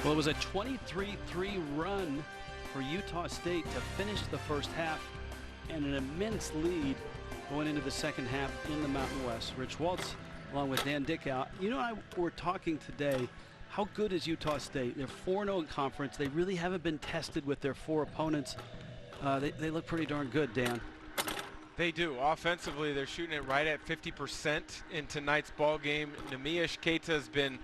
Well, it was a 23-3 run for Utah State to finish the first half, and an immense lead going into the second half in the Mountain West. Rich Waltz along with Dan Dickow. You know, we're talking today, how good is Utah State? They're 4-0 in conference. They really haven't been tested with their four opponents. They look pretty darn good, Dan. They do. Offensively, they're shooting it right at 50% in tonight's ball game. Neemias Keita has been,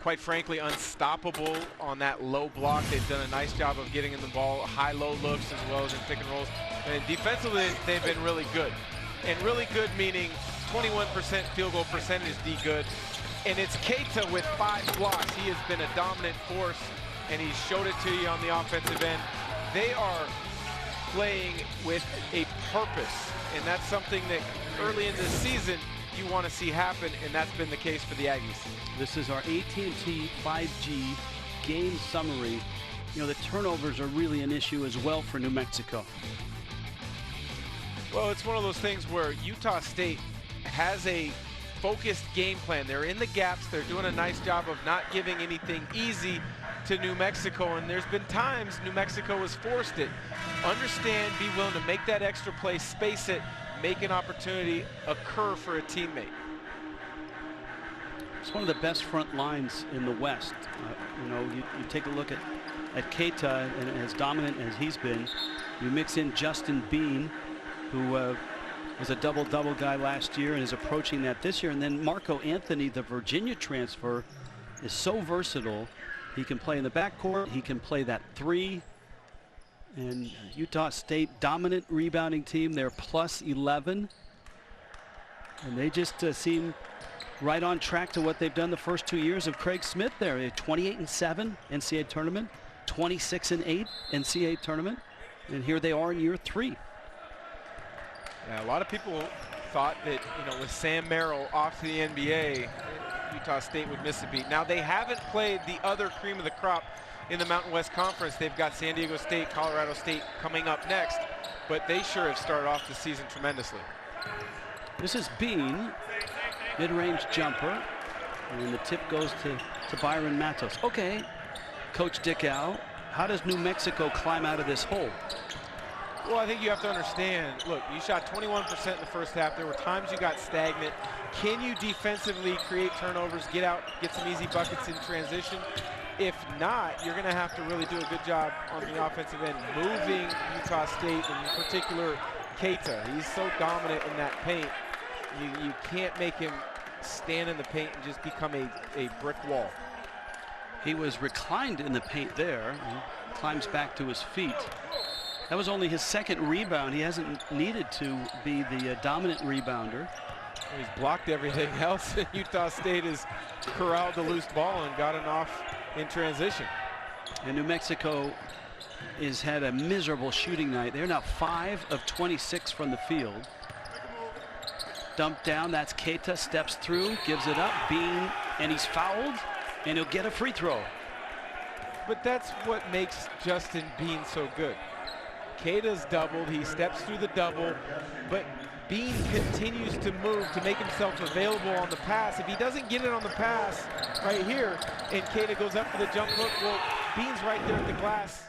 quite frankly, unstoppable on that low block. They've done a nice job of getting in the ball, high-low looks as well as in pick and rolls. And defensively, they've been really good. And really good meaning 21% field goal percentage D good. And it's Keita with 5 blocks. He has been a dominant force, and he's showed it to you on the offensive end. They are playing with a purpose, and that's something that early in this season you want to see happen, and that's been the case for the Aggies. This is our AT&T 5G game summary. You know, the turnovers are really an issue as well for New Mexico. Well, it's one of those things where Utah State has a focused game plan. They're in the gaps. They're doing a nice job of not giving anything easy to New Mexico, and there's been times New Mexico has forced it. Understand, be willing to make that extra play, space it, make an opportunity occur for a teammate. It's one of the best front lines in the West. You know, you take a look at Keita, and as dominant as he's been, you mix in Justin Bean, who was a double-double guy last year and is approaching that this year, and then Marco Anthony, the Virginia transfer, is so versatile. He can play in the backcourt, he can play that three. And Utah State, dominant rebounding team. They're plus 11. And they just seem right on track to what they've done the first 2 years of Craig Smith there. They're 28-7 NCAA tournament, 26-8 NCAA tournament. And here they are in year 3. Yeah, a lot of people thought that, you know, with Sam Merrill off to the NBA, Utah State would miss a beat. Now, they haven't played the other cream of the crop in the Mountain West Conference. They've got San Diego State, Colorado State coming up next, but they sure have started off the season tremendously. This is Bean, mid-range jumper, and the tip goes to Byron Matos. Okay, Coach Dickow, how does New Mexico climb out of this hole? Well, I think you have to understand, look, you shot 21% in the first half. There were times you got stagnant. Can you defensively create turnovers, get out, get some easy buckets in transition? If not, you're going to have to really do a good job on the offensive end, moving Utah State, and in particular Keita. He's so dominant in that paint. You can't make him stand in the paint and just become a brick wall. He was reclined in the paint there. He climbs back to his feet. That was only his second rebound. He hasn't needed to be the dominant rebounder. He's blocked everything else. Utah State has corralled the loose ball and got it off in transition. And New Mexico has had a miserable shooting night. They're now 5 of 26 from the field. Dumped down, that's Keita, steps through, gives it up, Bean, and he's fouled, and he'll get a free throw. But that's what makes Justin Bean so good. Keita's doubled, he steps through the double, but Bean continues to move to make himself available on the pass. If he doesn't get it on the pass right here, and Keita goes up for the jump hook, well, Bean's right there at the glass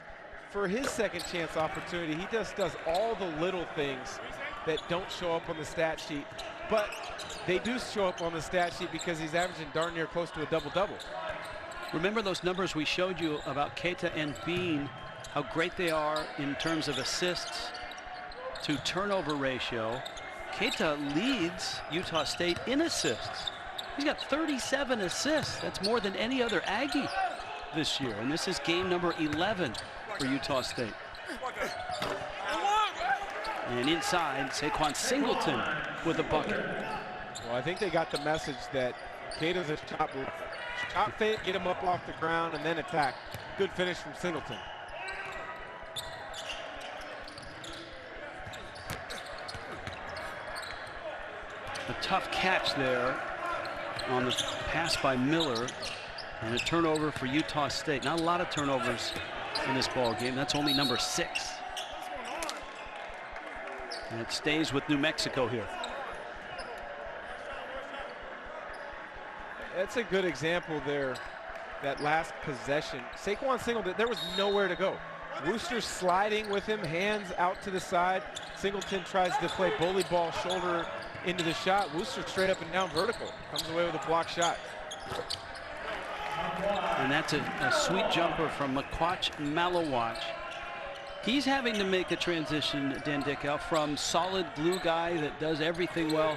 for his second chance opportunity. He just does all the little things that don't show up on the stat sheet, but they do show up on the stat sheet because he's averaging darn near close to a double-double. Remember those numbers we showed you about Keita and Bean, how great they are in terms of assists to turnover ratio. Keita leads Utah State in assists. He's got 37 assists. That's more than any other Aggie this year. And this is game number 11 for Utah State. And inside, Saquon Singleton with a bucket. Well, I think they got the message that Keita's a top fake, get him up off the ground, and then attack. Good finish from Singleton. A tough catch there on the pass by Miller, and a turnover for Utah State. Not a lot of turnovers in this ball game. That's only number 6. And it stays with New Mexico here. That's a good example there that last possession, Saquon Singleton, there was nowhere to go. Wooster's sliding with him, hands out to the side. Singleton tries to play bully ball, shoulder into the shot. Wooster straight up and down vertical. Comes away with a block shot. And that's a sweet jumper from McQuatch Malawach. He's having to make a transition, Dan Dickow, from solid glue guy that does everything well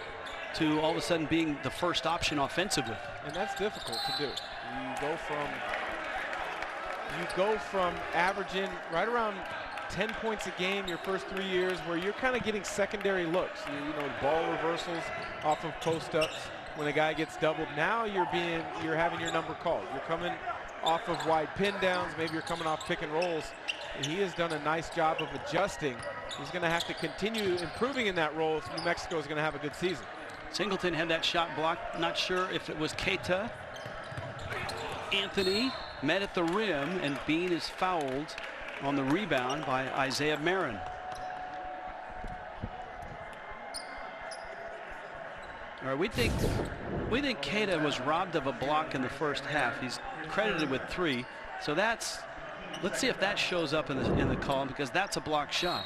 to all of a sudden being the first option offensively. And that's difficult to do. You go from averaging right around 10 points a game your first 3 years, where you're kind of getting secondary looks. You know, ball reversals off of post-ups when a guy gets doubled. Now you're having your number called. You're coming off of wide pin downs. Maybe you're coming off pick and rolls. And he has done a nice job of adjusting. He's going to have to continue improving in that role if New Mexico is going to have a good season. Singleton had that shot blocked. Not sure if it was Keita. Anthony met at the rim, and Bean is fouled on the rebound by Isaiah Marin. All right, we think Keita was robbed of a block in the first half. He's credited with 3, so let's see if that shows up in the column, because that's a block shot.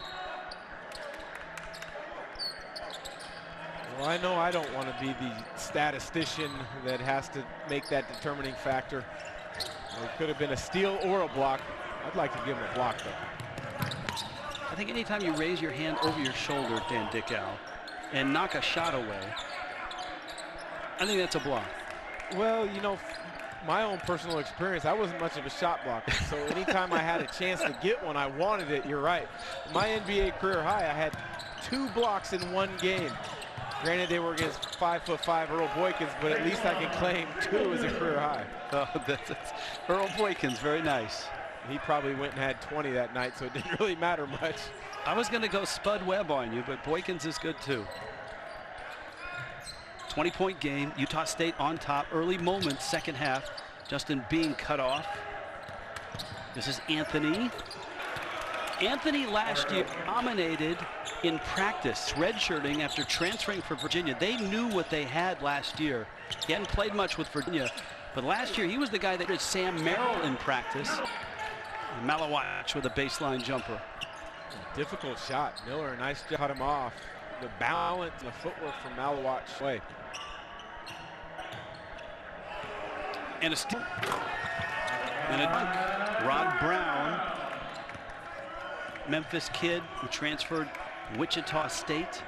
Well, I know I don't want to be the statistician that has to make that determining factor. It could have been a steal or a block. I'd like to give him a block, though. I think anytime you raise your hand over your shoulder, Dan Dickow, and knock a shot away, I think that's a block. Well, you know, my own personal experience, I wasn't much of a shot blocker. So anytime I had a chance to get one, I wanted it. You're right. My NBA career high, I had 2 blocks in 1 game. Granted, they were against 5'5" Earl Boykins, but at least I can claim 2 as a career high. That's Earl Boykins, very nice. He probably went and had 20 that night, so it didn't really matter much. I was going to go Spud Webb on you, but Boykins is good too. 20-point game, Utah State on top, early moments, second half. Justin Bean cut off. This is Anthony. Anthony last year dominated in practice, redshirting after transferring for Virginia. They knew what they had last year. He hadn't played much with Virginia, but last year he was the guy that did Sam Merrill in practice. And Malawach with a baseline jumper. Difficult shot. Miller, nice job, cut him off. The balance and the footwork from Malawach way. And a steal. And a dunk. Rod Brown, Memphis kid who transferred Wichita State.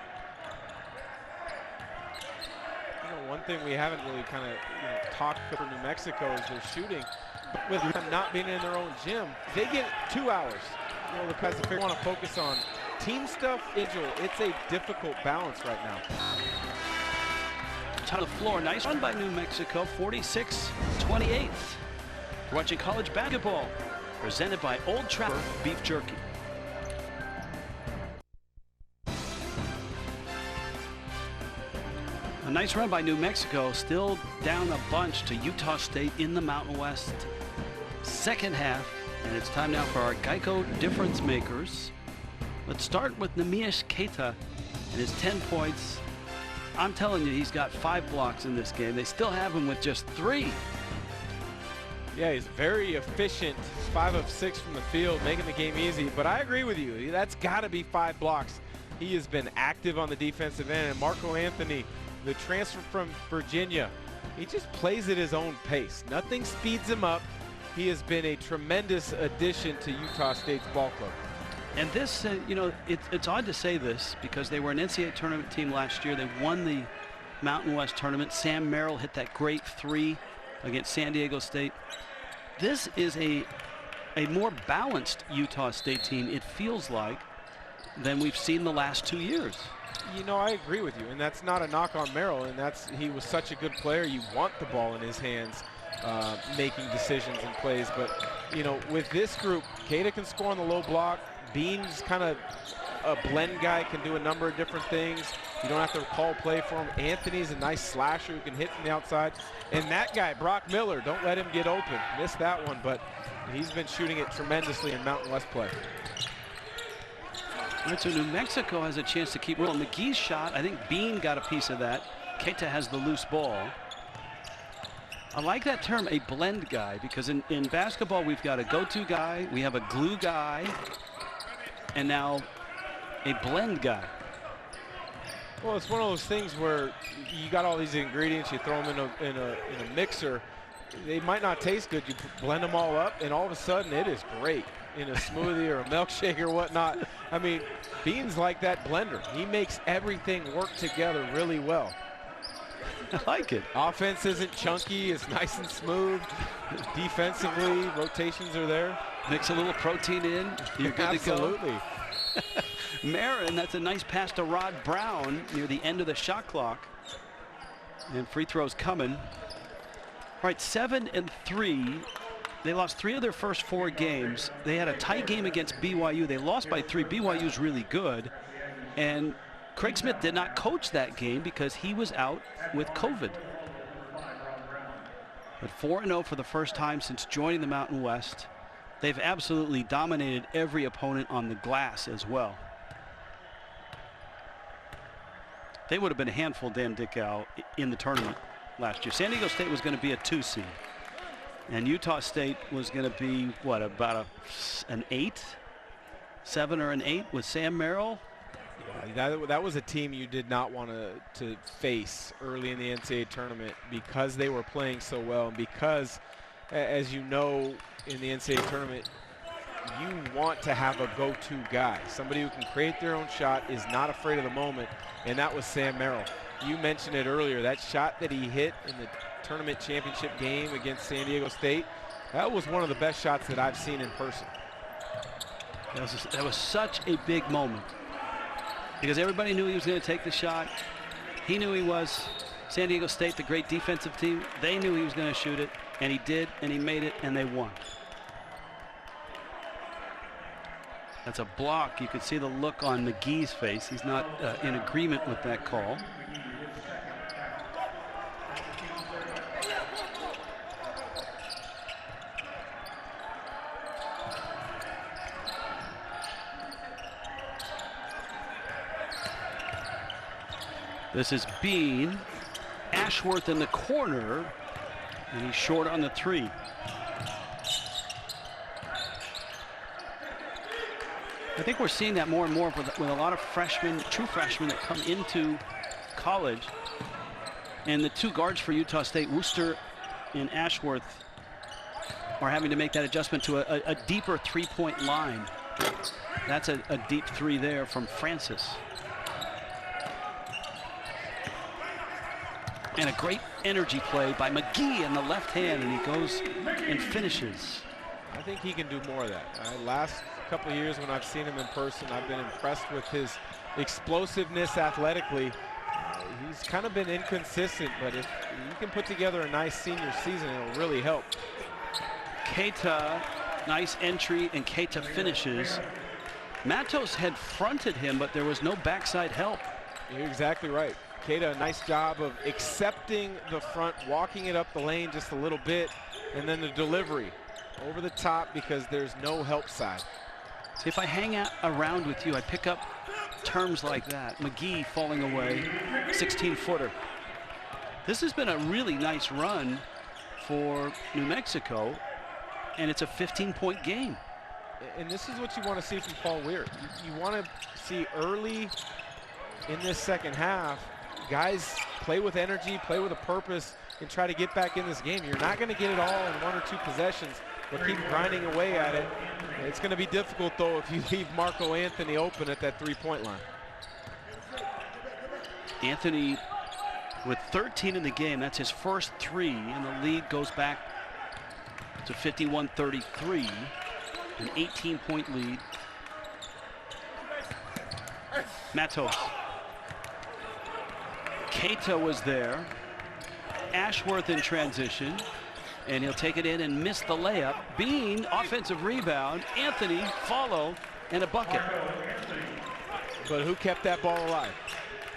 You know, one thing we haven't really kind of talked for New Mexico is their shooting. With them not being in their own gym, they get 2 hours. You know, because if they want to focus on team stuff, it's a difficult balance right now. On the floor, nice run by New Mexico, 46-28. You're watching college basketball, presented by Old Trapper Beef Jerky. A nice run by New Mexico, still down a bunch to Utah State in the Mountain West. Second half, and it's time now for our Geico difference makers. Let's start with Neemias Queta and his 10 points. I'm telling you, he's got 5 blocks in this game. They still have him with just 3. Yeah, he's very efficient. 5 of 6 from the field, making the game easy. But I agree with you. That's got to be 5 blocks. He has been active on the defensive end. And Marco Anthony, the transfer from Virginia, he just plays at his own pace. Nothing speeds him up. He has been a tremendous addition to Utah State's ball club. And this, you know, it's odd to say this because they were an NCAA tournament team last year. They won the Mountain West tournament. Sam Merrill hit that great 3 against San Diego State. This is a more balanced Utah State team, it feels like, than we've seen the last 2 years. You know, I agree with you, and that's not a knock on Merrill, and he was such a good player. You want the ball in his hands, making decisions and plays. But, you know, with this group, Queta can score on the low block. Bean's kind of a blend guy, can do a number of different things. You don't have to call play for him. Anthony's a nice slasher who can hit from the outside. And that guy, Brock Miller, don't let him get open. Missed that one, but he's been shooting it tremendously in Mountain West play. All right, so New Mexico has a chance to keep rolling. McGee's shot, I think Bean got a piece of that. Queta has the loose ball. I like that term, a blend guy, because in basketball we've got a go-to guy, we have a glue guy, and now a blend guy. Well, it's one of those things where you got all these ingredients, you throw them in a mixer. They might not taste good. You blend them all up, and all of a sudden it is great in a smoothie or a milkshake or whatnot. I mean, Bean's like that blender. He makes everything work together really well. I like it. Offense isn't chunky. It's nice and smooth. Defensively, rotations are there. Mix a little protein in. You're good Absolutely. to go. Marin, that's a nice pass to Rod Brown near the end of the shot clock. And free throws coming. All right, 7-3. They lost 3 of their first 4 games. They had a tight game against BYU. They lost by 3. BYU's really good. And Craig Smith did not coach that game because he was out with COVID. But 4-0 for the first time since joining the Mountain West. They've absolutely dominated every opponent on the glass as well. They would have been a handful, Dan Dickow, in the tournament last year. San Diego State was going to be a 2 seed. And Utah State was going to be, what, about an 8? 7 or an 8 with Sam Merrill? Yeah, that was a team you did not want to face early in the NCAA tournament because they were playing so well, and because, as you know, in the NCAA tournament, you want to have a go-to guy, somebody who can create their own shot, is not afraid of the moment, and that was Sam Merrill. You mentioned it earlier, that shot that he hit in the tournament championship game against San Diego State, that was one of the best shots that I've seen in person. That was such a big moment because everybody knew he was going to take the shot. He knew he was. San Diego State, the great defensive team, they knew he was going to shoot it, and he did, and he made it, and they won. That's a block. You could see the look on McGee's face. He's not in agreement with that call. This is Bean. Ashworth in the corner, and he's short on the 3. I think we're seeing that more and more with a lot of freshmen, true freshmen that come into college. And the 2 guards for Utah State, Wooster and Ashworth, are having to make that adjustment to a deeper 3-point line. That's a deep 3 there from Francis. And a great energy play by McGee in the left hand, and he goes and finishes. I think he can do more of that. Last couple of years when I've seen him in person, I've been impressed with his explosiveness athletically. He's kind of been inconsistent, but if you can put together a nice senior season, it'll really help. Keita, nice entry, and Keita finishes. Matos had fronted him, but there was no backside help. You're exactly right. Keita, a nice job of accepting the front, walking it up the lane just a little bit, and then the delivery over the top because there's no help side. See, if I hang out around with you, I pick up terms like that. McGee falling away, 16-footer. This has been a really nice run for New Mexico, and it's a 15-point game. And this is what you want to see from Paul Weir. You want to see early in this second half, guys play with energy, play with a purpose, and try to get back in this game. You're not going to get it all in 1 or 2 possessions, but keep grinding away at it. It's going to be difficult, though, if you leave Marco Anthony open at that 3-point line. Anthony with 13 in the game. That's his first 3, and the lead goes back to 51-33, an 18-point lead. Matos. Keita was there. Ashworth in transition, and he'll take it in and miss the layup. Bean, offensive rebound. Anthony, follow, and a bucket. But who kept that ball alive?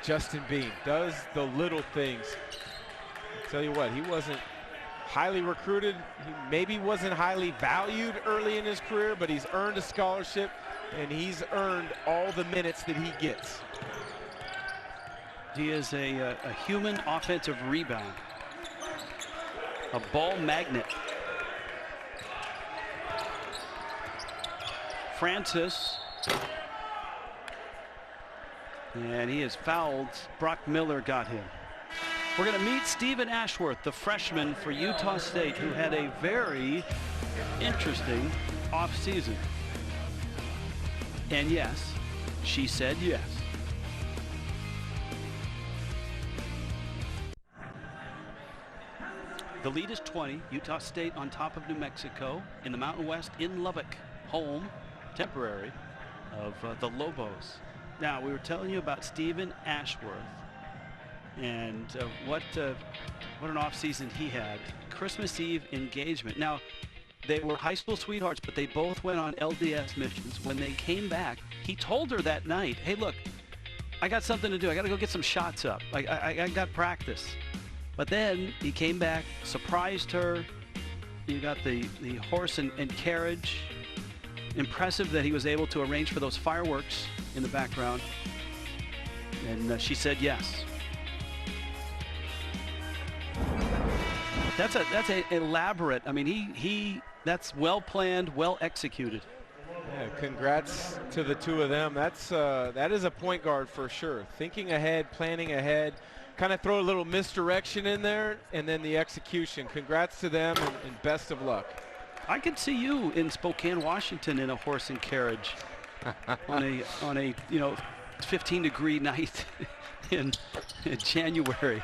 Justin Bean does the little things. I'll tell you what, he wasn't highly recruited. He maybe wasn't highly valued early in his career, but he's earned a scholarship, and he's earned all the minutes that he gets. He is a human offensive rebound. a ball magnet. Francis. And he is fouled. Brock Miller got him. We're going to meet Stephen Ashworth, the freshman for Utah State, who had a very interesting offseason. And yes, she said yes. The lead is 20. Utah State on top of New Mexico in the Mountain West in Lubbock, home temporary of the Lobos. Now, we were telling you about Stephen Ashworth and what an offseason he had. Christmas Eve engagement. Now, they were high school sweethearts, but they both went on LDS missions. When they came back, he told her that night, hey, look, I got something to do. I got to go get some shots up. I got practice. But then he came back, surprised her. You got the horse and carriage. Impressive that he was able to arrange for those fireworks in the background. And she said yes. That's a elaborate. I mean, that's well planned, well executed. Yeah, congrats to the two of them. That is a point guard for sure. Thinking ahead, planning ahead. Kind of throw a little misdirection in there, and then the execution. Congrats to them, and best of luck. I could see you in Spokane, Washington, in a horse and carriage on a 15-degree night in January.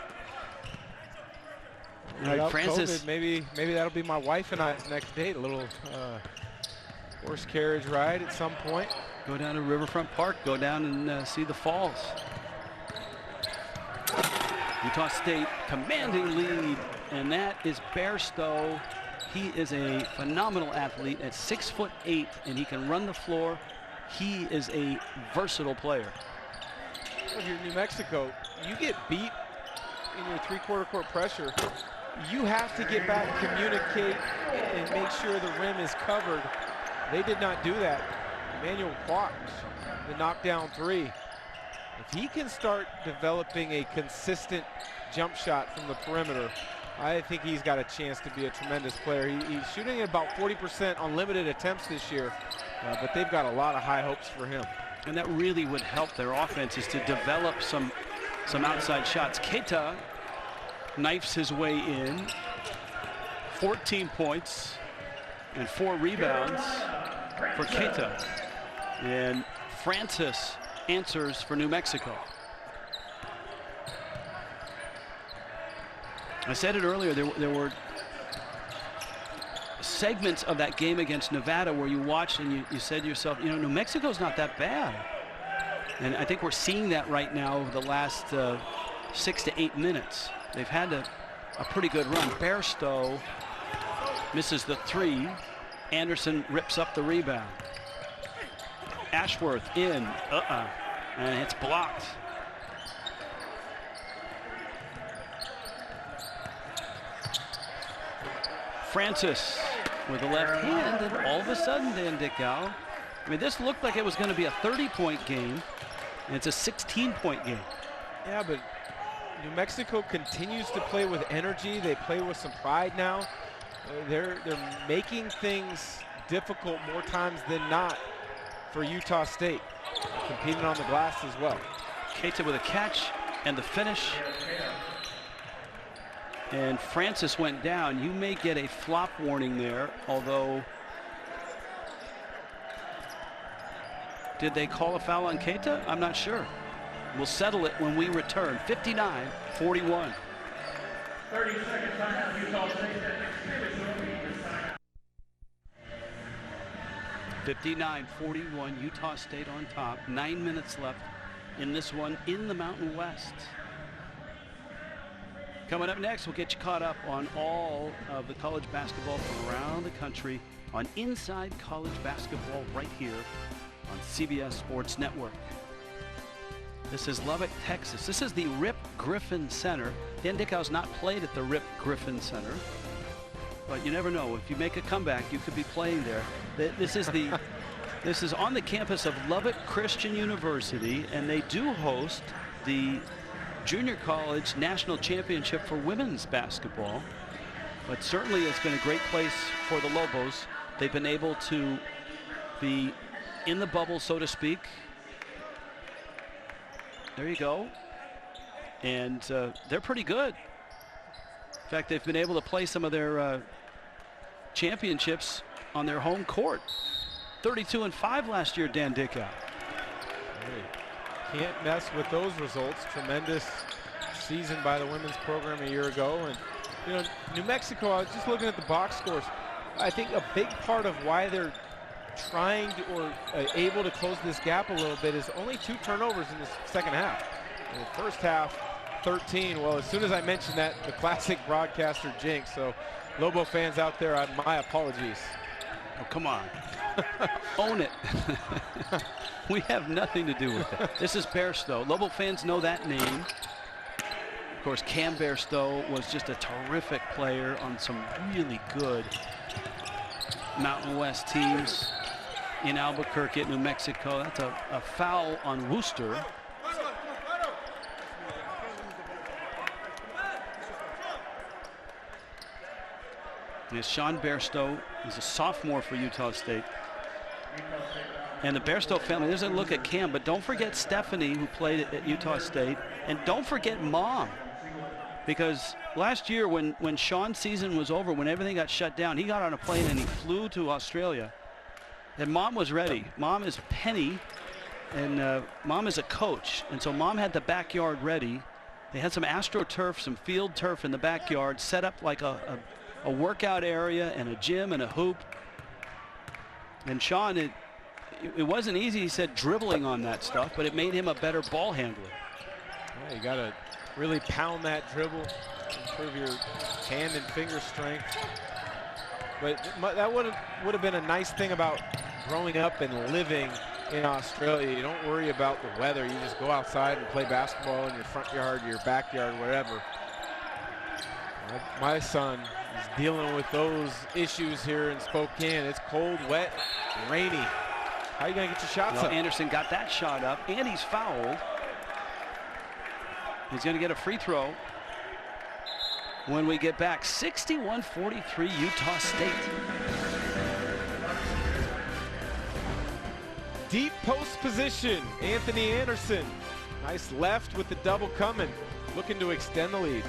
Francis, COVID, maybe that'll be my wife and I's next date. A little horse carriage ride at some point. Go down to Riverfront Park. Go down and see the falls. Utah State commanding lead, and that is Bairstow. He is a phenomenal athlete at 6'8", and he can run the floor. He is a versatile player. If you're New Mexico, you get beat in your three-quarter court pressure. You have to get back, communicate, and make sure the rim is covered. They did not do that. Emmanuel Quach, the knockdown three. If he can start developing a consistent jump shot from the perimeter, I think he's got a chance to be a tremendous player. He's shooting at about 40% on limited attempts this year, but they've got a lot of high hopes for him. And that really would help their offense, is to develop some outside shots. Keita knifes his way in. 14 points and 4 rebounds for Keita. And Francis answers for New Mexico. I said it earlier, there were segments of that game against Nevada where you watched and you said to yourself, New Mexico's not that bad. And I think we're seeing that right now over the last 6 to 8 minutes. They've had a pretty good run. Bairstow misses the three. Anderson rips up the rebound. Ashworth in, and it's blocked. Francis with the left hand, and all of a sudden, Dan Dickau, this looked like it was going to be a 30-point game, and it's a 16-point game. Yeah, but New Mexico continues to play with energy. They play with some pride now. They're making things difficult more times than not for Utah State, competing on the glass as well. Keita with a catch and the finish. And Francis went down. You may get a flop warning there, although did they call a foul on Keita? I'm not sure. We'll settle it when we return. 59-41. 30-second time, Utah State. 59-41, Utah State on top. 9 minutes left in this one in the Mountain West. Coming up next, we'll get you caught up on all of the college basketball from around the country on Inside College Basketball right here on CBS Sports Network. This is Lubbock, Texas. This is the Rip Griffin Center. Dan Dickau's not played at the Rip Griffin Center, but you never know. If you make a comeback, you could be playing there. This is on the campus of Lubbock Christian University, and they do host the Junior College National Championship for women's basketball. But certainly it's been a great place for the Lobos. They've been able to be in the bubble, so to speak. There you go. And they're pretty good. In fact, they've been able to play some of their championships on their home court. 32-5 last year, Dan Dickow. Can't mess with those results. Tremendous season by the women's program a year ago. And you know, New Mexico, I was just looking at the box scores. I think a big part of why they're trying to, or able to close this gap a little bit is only 2 turnovers in the second half. In the first half, 13. Well, as soon as I mentioned that, the classic broadcaster jinx. So Lobo fans out there, my apologies. Oh, come on. Own it. We have nothing to do with it. This is Bairstow. Lobo fans know that name. Of course, Cam Bairstow was just a terrific player on some really good Mountain West teams in Albuquerque at New Mexico. That's a foul on Wooster. And Sean Bairstow is a sophomore for Utah State. And the Bairstow family, there's a look at Cam, but don't forget Stephanie, who played at Utah State. And don't forget Mom. Because last year when Sean's season was over, when everything got shut down, he got on a plane and he flew to Australia. And Mom was ready. Mom is Penny, and Mom is a coach. And so Mom had the backyard ready. They had some AstroTurf, some field turf in the backyard, set up like a workout area and a gym and a hoop. And Sean, it wasn't easy, he said, dribbling on that stuff, but it made him a better ball handler. Yeah, you got to really pound that dribble, improve your hand and finger strength. But that would have been a nice thing about growing up and living in Australia. You don't worry about the weather. You just go outside and play basketball in your front yard, your backyard, wherever. My son is dealing with those issues here in Spokane. It's cold, wet, rainy. How are you going to get your shots up? Anderson got that shot up, and he's fouled. He's going to get a free throw when we get back. 61-43 Utah State. Deep post position, Anthony Anderson. Nice left with the double coming. Looking to extend the lead.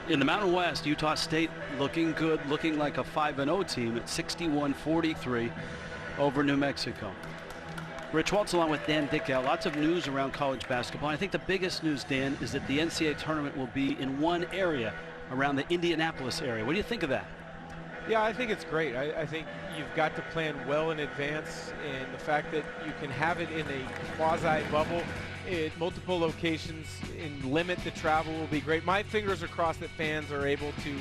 In the Mountain West, Utah State looking good, looking like a 5-0 team at 61-43 over New Mexico. Rich Waltz along with Dan Dickow. Lots of news around college basketball. I think the biggest news, Dan, is that the NCAA tournament will be in one area, around the Indianapolis area. What do you think of that? Yeah, I think it's great. I think you've got to plan well in advance, and the fact that you can have it in a quasi-bubble at multiple locations and limit the travel will be great. My fingers are crossed that fans are able to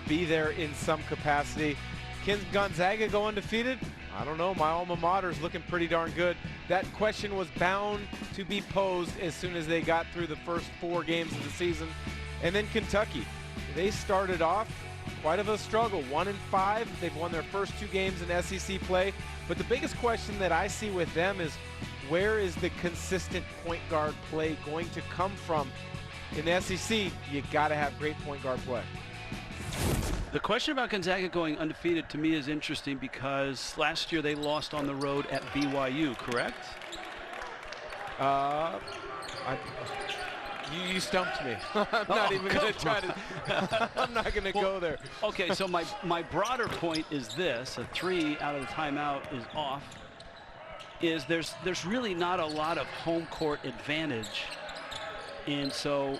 be there in some capacity. Can Gonzaga go undefeated? I don't know. My alma mater is looking pretty darn good. That question was bound to be posed as soon as they got through the first 4 games of the season. And then Kentucky. They started off quite of a struggle. 1-5. They've won their first 2 games in SEC play. But the biggest question that I see with them is, where is the consistent point guard play going to come from? In the SEC, you got to have great point guard play. The question about Gonzaga going undefeated to me is interesting because last year they lost on the road at BYU, correct? You stumped me. I'm not even going to try to. I'm not going to go there. Okay, so my broader point is this: a 3 out of the timeout is off. Is there's really not a lot of home court advantage, and so,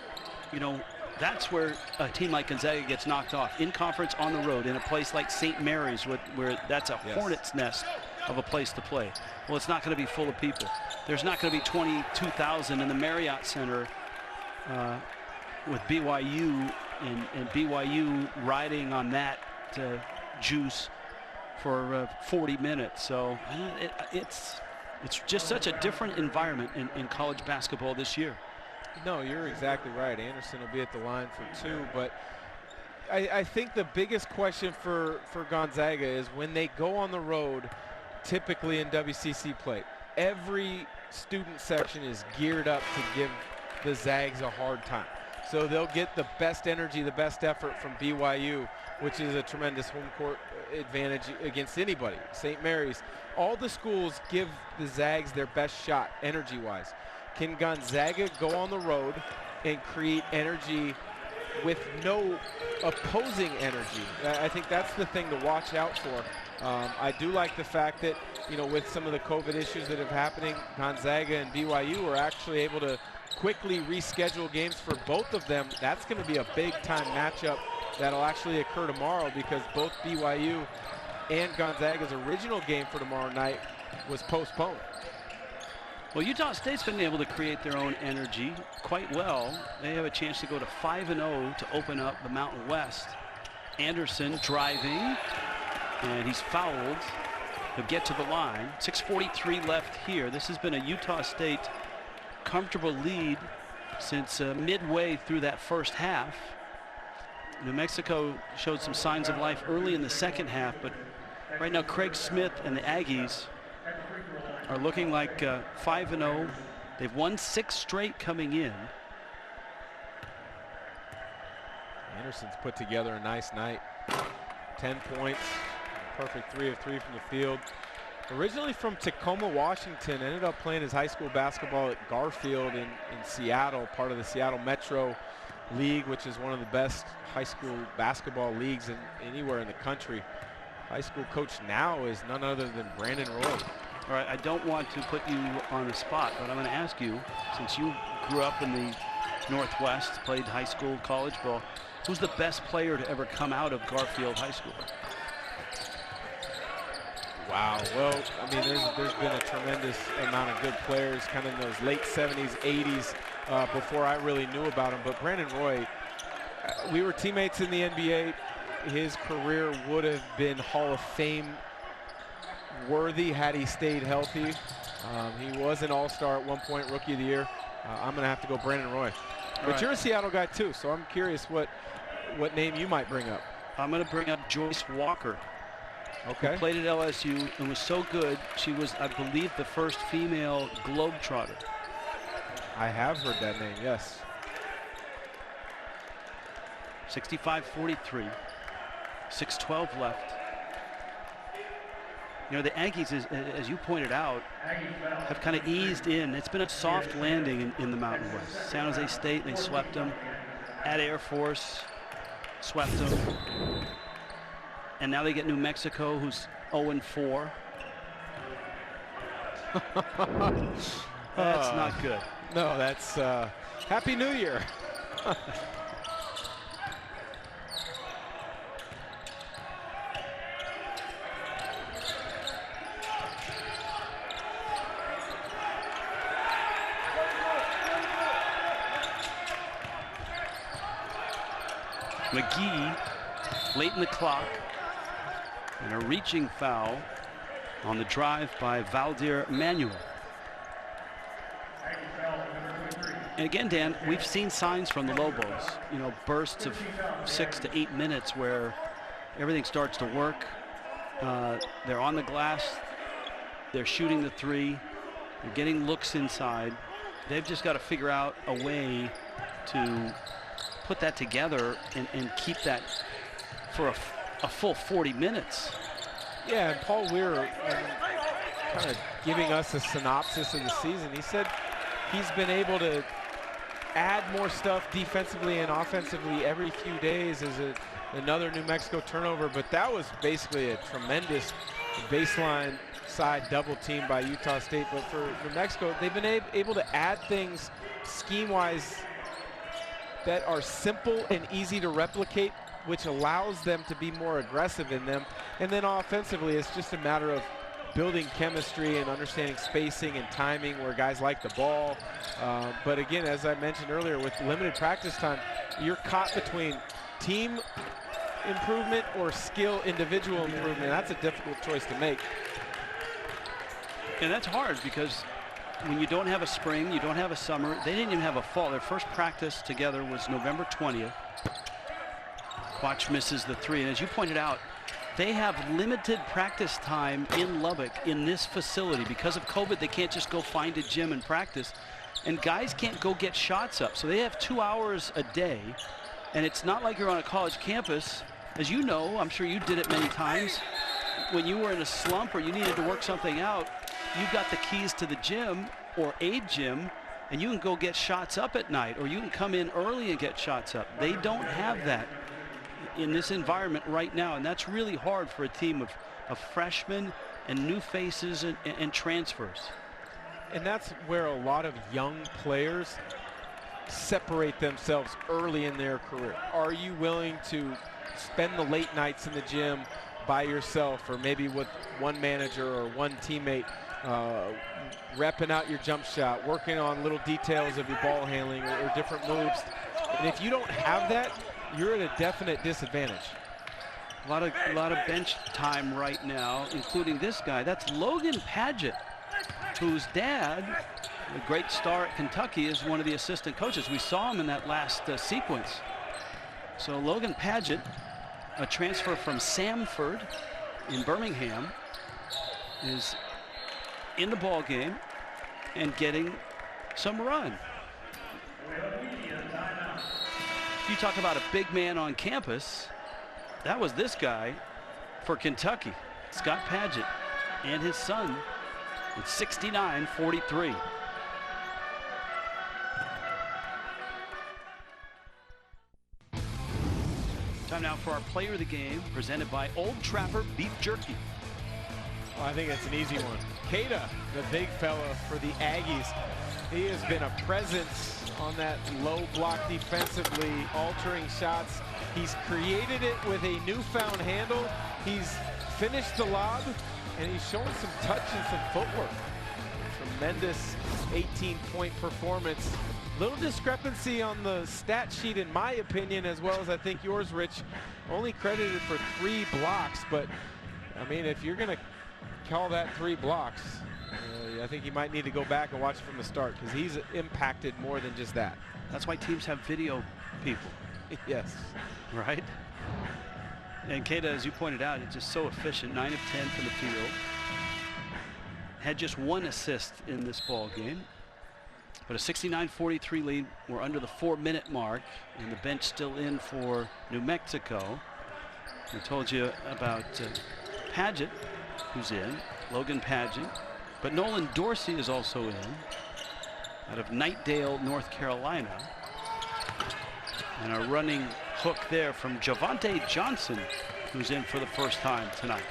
you know, that's where a team like Gonzaga gets knocked off. In conference, on the road, in a place like St. Mary's, where that's a hornet's nest of a place to play. Well, it's not going to be full of people. There's not going to be 22,000 in the Marriott Center with BYU and BYU riding on that juice for 40 minutes. So it's just such a different environment in college basketball this year. No, you're exactly right. Anderson will be at the line for 2, but I think the biggest question for Gonzaga is when they go on the road, typically in WCC play. Every student section is geared up to give the Zags a hard time. So they'll get the best energy, the best effort from BYU, which is a tremendous home court advantage against anybody. St. Mary's, all the schools give the Zags their best shot energy-wise. Can Gonzaga go on the road and create energy with no opposing energy? I think that's the thing to watch out for. I do like the fact that, you know, with some of the COVID issues that are happening, Gonzaga and BYU were actually able to quickly reschedule games for both of them. That's going to be a big-time matchup that'll actually occur tomorrow, because both BYU and Gonzaga's original game for tomorrow night was postponed. Well, Utah State's been able to create their own energy quite well. They have a chance to go to 5-0 to open up the Mountain West. Anderson driving, and he's fouled. He'll get to the line. 6:43 left here. This has been a Utah State comfortable lead since midway through that first half. New Mexico showed some signs of life early in the second half, but right now Craig Smith and the Aggies are looking like 5-0. They've won 6 straight coming in. Anderson's put together a nice night. 10 points, perfect 3 of 3 from the field. Originally from Tacoma, Washington, ended up playing his high school basketball at Garfield in Seattle, part of the Seattle Metro League, which is one of the best high school basketball leagues anywhere in the country. High school coach now is none other than Brandon Roy. All right, I don't want to put you on the spot, but I'm going to ask you, since you grew up in the Northwest, played high school, college ball, who's the best player to ever come out of Garfield High School? Wow, well, I mean, there's been a tremendous amount of good players kind of in those late 70s, 80s before I really knew about him. But Brandon Roy, we were teammates in the NBA. His career would have been Hall of Fame worthy had he stayed healthy. He was an all-star at one point, Rookie of the Year. I'm going to have to go Brandon Roy. But right. You're a Seattle guy too, so I'm curious what name you might bring up. I'm going to bring up Joyce Walker. Okay. Who played at LSU and was so good, she was, I believe, the first female Globetrotter. I have heard that name, yes. 65-43. 6:12 left. You know, the Aggies, as you pointed out, have kind of eased in. It's been a soft landing in the Mountain West. San Jose State, they swept them. At Air Force, swept them. And now they get New Mexico, who's 0-4. That's not good. No, that's Happy New Year. McGee, late in the clock, and a reaching foul on the drive by Valdir Manuel. And again, Dan, we've seen signs from the Lobos, you know, bursts of 6 to 8 minutes where everything starts to work. They're on the glass, they're shooting the three, they're getting looks inside. They've just got to figure out a way to put that together and keep that for a full 40 minutes. Yeah, and Paul Weir kind of giving us a synopsis of the season. He said he's been able to add more stuff defensively and offensively every few days as another New Mexico turnover, but that was basically a tremendous baseline side double team by Utah State. But for New Mexico, they've been able to add things scheme-wise that are simple and easy to replicate, which allows them to be more aggressive in them. And then offensively, it's just a matter of building chemistry and understanding spacing and timing where guys like the ball. But again, as I mentioned earlier, with limited practice time, you're caught between team improvement or skill individual improvement. That's a difficult choice to make. And that's hard because when you don't have a spring, you don't have a summer. They didn't even have a fall. Their first practice together was November 20th. Quach misses the three. And as you pointed out, they have limited practice time in Lubbock in this facility. Because of COVID, they can't just go find a gym and practice. And guys can't go get shots up. So they have 2 hours a day. And it's not like you're on a college campus. As you know, I'm sure you did it many times. When you were in a slump or you needed to work something out, you've got the keys to the gym or a gym, and you can go get shots up at night, or you can come in early and get shots up. They don't have that in this environment right now, and that's really hard for a team of freshmen and new faces and transfers. And that's where a lot of young players separate themselves early in their career. Are you willing to spend the late nights in the gym by yourself, or maybe with one manager or one teammate, repping out your jump shot, working on little details of your ball handling or different moves? And if you don't have that, you're at a definite disadvantage. A lot of bench time right now, including this guy. That's Logan Paget, whose dad, a great star at Kentucky, is one of the assistant coaches. We saw him in that last sequence. So Logan Paget, a transfer from Samford in Birmingham, is in the ball game and getting some run. You talk about a big man on campus. That was this guy for Kentucky, Scott Paget, and his son. It's 69-43. Time now for our player of the game, presented by Old Trapper Beef Jerky. Well, I think it's an easy one. Keita, the big fella for the Aggies. He has been a presence on that low block defensively, altering shots. He's created it with a newfound handle. He's finished the lob, and he's shown some touch and some footwork. Tremendous 18-point performance. Little discrepancy on the stat sheet, in my opinion, as well as I think yours, Rich. Only credited for 3 blocks, but I mean, if you're going to call that 3 blocks, I think you might need to go back and watch it from the start, because he's impacted more than just that. That's why teams have video people. Yes. Right? And Keita, as you pointed out, is just so efficient. 9 of 10 from the field. Had just 1 assist in this ball game. But a 69-43 lead. We're under the 4-minute mark, and the bench still in for New Mexico. I told you about Paget, who's in, Logan Paget. But Nolan Dorsey is also in, out of Knightdale, North Carolina. And a running hook there from Javante Johnson, who's in for the first time tonight.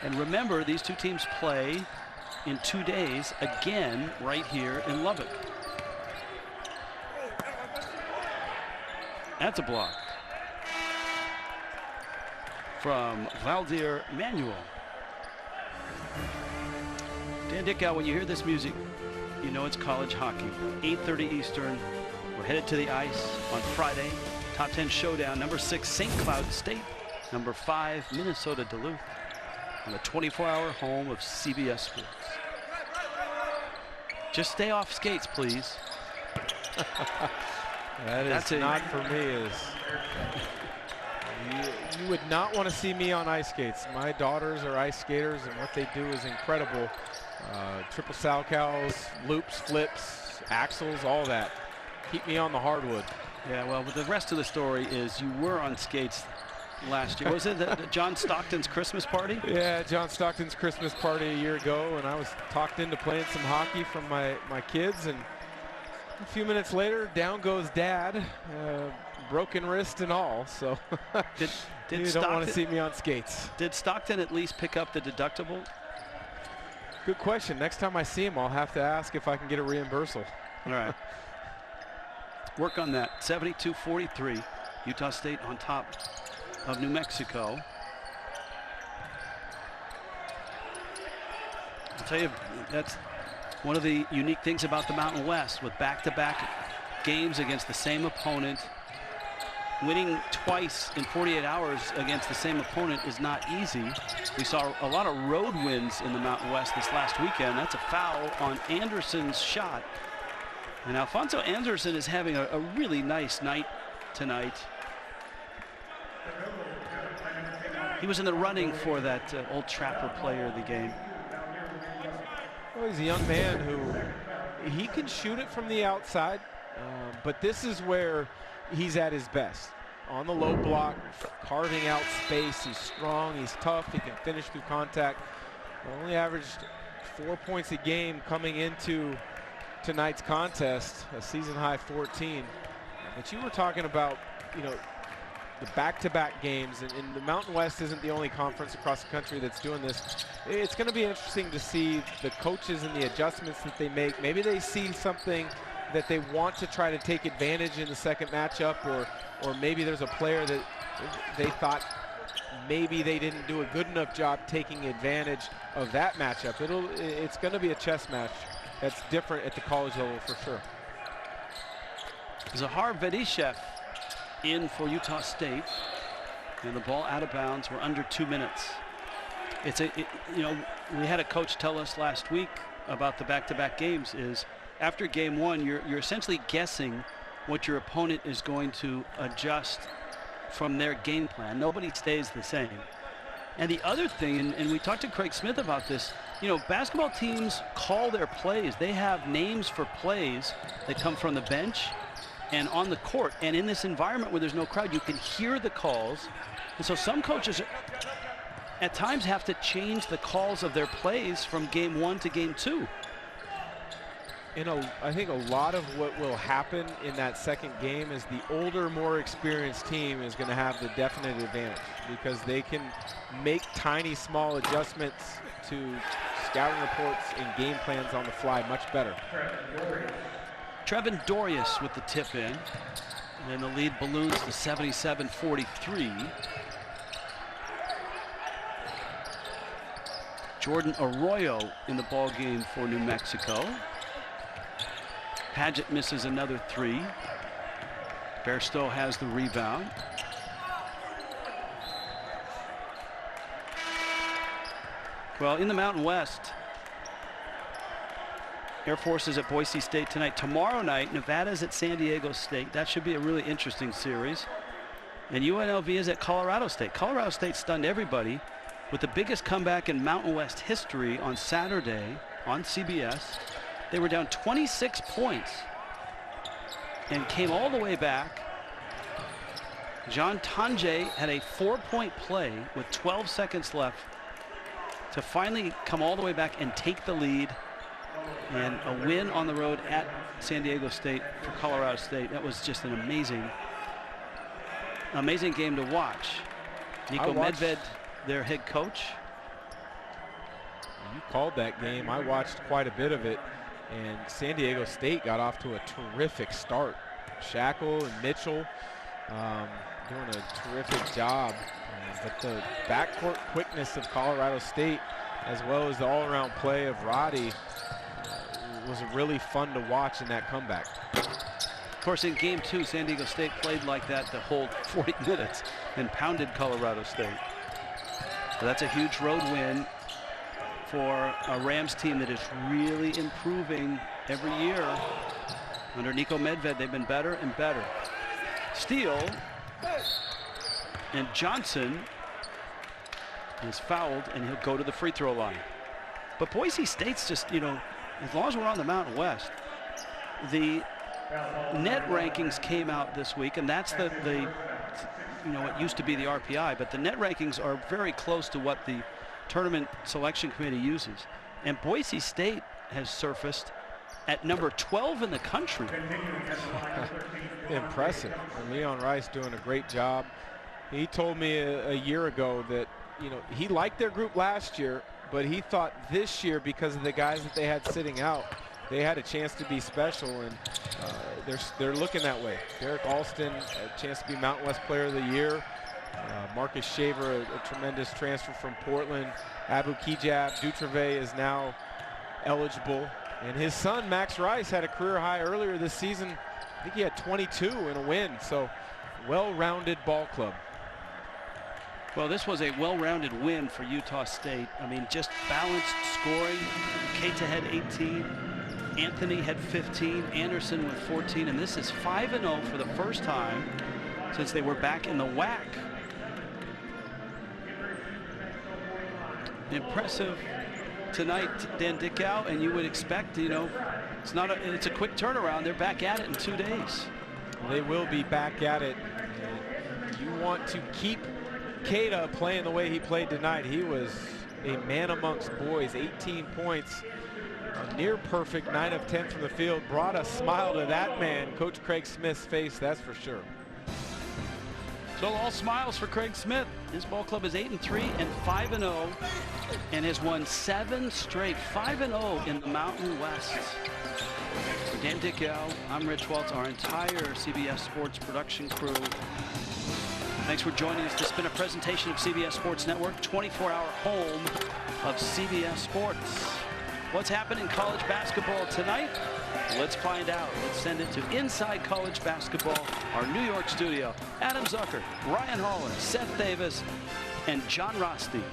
And remember, these two teams play in 2 days again right here in Lubbock. That's a block from Valdir Manuel. Dan Dickow, when you hear this music, you know it's college hockey. 8:30 Eastern. We're headed to the ice on Friday. Top 10 showdown. Number 6, St. Cloud State. Number 5, Minnesota Duluth. On the 24-hour home of CBS Sports. Just stay off skates, please. That's not for me. You would not want to see me on ice skates. My daughters are ice skaters, and what they do is incredible. Triple salchows, loops, flips, axles, all that. Keep me on the hardwood. Yeah, well, the rest of the story is you were on skates last year. Was it the John Stockton's Christmas party? Yeah, John Stockton's Christmas party a year ago, and I was talked into playing some hockey from my kids, and a few minutes later, down goes Dad, broken wrist and all. So you don't want to see me on skates. Did Stockton at least pick up the deductible? Good question. Next time I see him, I'll have to ask if I can get a reimbursal. All right. Work on that. 72-43. Utah State on top of New Mexico. I'll tell you, that's one of the unique things about the Mountain West, with back-to-back games against the same opponent. Winning twice in 48 hours against the same opponent is not easy. We saw a lot of road wins in the Mountain West this last weekend. That's a foul on Anderson's shot. And Alfonso Anderson is having a really nice night tonight. he was in the running for that Old Trapper Player of the Game. Well, he's a young man who he can shoot it from the outside, but this is where he's at his best. On the low block, carving out space. He's strong, he's tough, he can finish through contact. Only averaged 4 points a game coming into tonight's contest, a season high 14. But you were talking about, you know, the back-to-back games, and the Mountain West isn't the only conference across the country that's doing this. It's going to be interesting to see the coaches and the adjustments that they make. Maybe they see something that they want to try to take advantage in the second matchup, or maybe there's a player that they thought maybe they didn't do a good enough job taking advantage of that matchup. It's going to be a chess match that's different at the college level for sure. Zahar Vedishev in for Utah State, and the ball out of bounds. We're under 2 minutes. You know, we had a coach tell us last week about the back-to-back games is after game one, you're essentially guessing what your opponent is going to adjust from their game plan. Nobody stays the same. And the other thing, and we talked to Craig Smith about this, you know, basketball teams call their plays. They have names for plays that come from the bench and on the court. And in this environment where there's no crowd, you can hear the calls. And so some coaches at times have to change the calls of their plays from game one to game two. I think a lot of what will happen in that second game is the older, more experienced team is going to have the definite advantage because they can make tiny, small adjustments to scouting reports and game plans on the fly much better. Trevin Dorius with the tip in, and the lead balloons to 77-43. Jordan Arroyo in the ball game for New Mexico. Padgett misses another three. Bairstow has the rebound. Well, in the Mountain West, Air Force is at Boise State tonight. Tomorrow night, Nevada's at San Diego State. That should be a really interesting series. And UNLV is at Colorado State. Colorado State stunned everybody with the biggest comeback in Mountain West history on Saturday on CBS. They were down 26 points and came all the way back. Jean Tange had a 4-point play with 12 seconds left to finally come all the way back and take the lead, and a win on the road at San Diego State for Colorado State. That was just an amazing game to watch. Niko Medved, their head coach. You called that game. I watched quite a bit of it, and San Diego State got off to a terrific start. Shackle and Mitchell doing a terrific job, but the backcourt quickness of Colorado State, as well as the all-around play of Roddy, was really fun to watch in that comeback. Of course, in game two, San Diego State played like that the whole 40 minutes and pounded Colorado State. So that's a huge road win for a Rams team that is really improving every year. Under Niko Medved, they've been better and better. Steele, and Johnson is fouled, and he'll go to the free throw line. But Boise State's just, you know, as long as we're on the Mountain West, the net rankings came out this week, and that's the you know, it used to be the RPI, but the net rankings are very close to what the tournament selection committee uses. And Boise State has surfaced at number 12 in the country. Impressive. And Leon Rice doing a great job. He told me a year ago that, you know, he liked their group last year, but he thought this year, because of the guys that they had sitting out, they had a chance to be special, and they're looking that way. Derek Alston, a chance to be Mountain West Player of the Year. Marcus Shaver, a tremendous transfer from Portland. Abu Kijab Dutreve is now eligible. And his son, Max Rice, had a career high earlier this season. I think he had 22 in a win. So, well-rounded ball club. Well, this was a well-rounded win for Utah State. I mean, just balanced scoring. Keita had 18. Anthony had 15. Anderson with 14. And this is 5-0 for the first time since they were back in the WAC. impressive tonight, Dan Dickow, and you would expect, you know, it's a quick turnaround. They're back at it in 2 days. They will be back at it. You want to keep Keita playing the way he played tonight. He was a man amongst boys. 18 points, a near perfect 9 of 10 from the field. Brought a smile to that man, Coach Craig Smith's face, that's for sure. So all smiles for Craig Smith. His ball club is 8-3 and 5-0, and has won 7 straight. 5-0 in the Mountain West. For Dan Dickow, I'm Rich Welts, our entire CBS Sports production crew. Thanks for joining us. This has been a presentation of CBS Sports Network, 24-hour home of CBS Sports. What's happened in college basketball tonight? Let's find out. Let's send it to Inside College Basketball, our New York studio. Adam Zucker, Ryan Holland, Seth Davis, and John Rothstein.